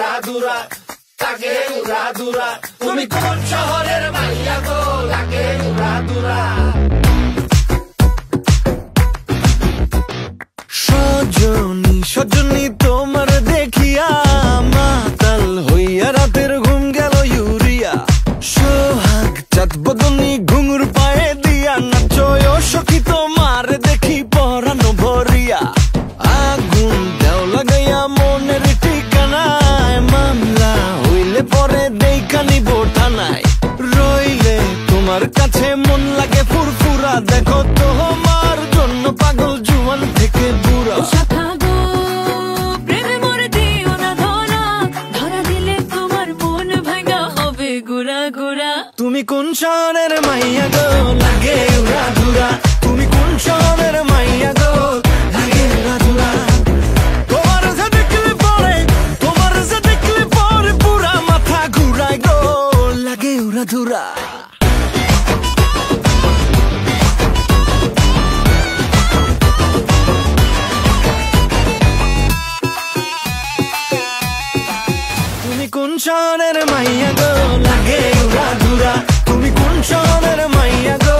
উড়াধুরা, লাগে উড়াধুরা। তুমি কোন শহরের মাইয়া গো, লাগে উড়াধুরা। সজনী সজনী তোমার দেখিয়া মাতাল হইয়া রাতের ঘুম গেল ইউরিয়া। সোহাগ চাঁদ বদনী ঘুঙুর পায়ে দিয়া নাচয় সখী তোমার দেখি পরানো ভরিয়া। আগুন দেও লাগাইয়া মনের ঠিকানায়, মামলা হইলে পরে দেখা নিব থানায়। রইলে তোমার কাছে মন লাগে ফুরফুরা, দেখো তোমার জন্য পাগল জুয়ান থেকে বুড়া। তুমি কোন শহরের মাইয়া গো, লাগে উড়াধুরা। তুমি কোন শহরের মাইয়া গো, লাগে উড়াধুরা। তোমার যে দেখলে পরে, তোমার যে দেখলে পরে পুরা মাথা ঘুরায় গো, লাগে উড়াধুরা। তুমি কোন শহরের মাইয়া গো, লাগে উড়াধুরা। তুমি কোন শহরের মাইয়া গো।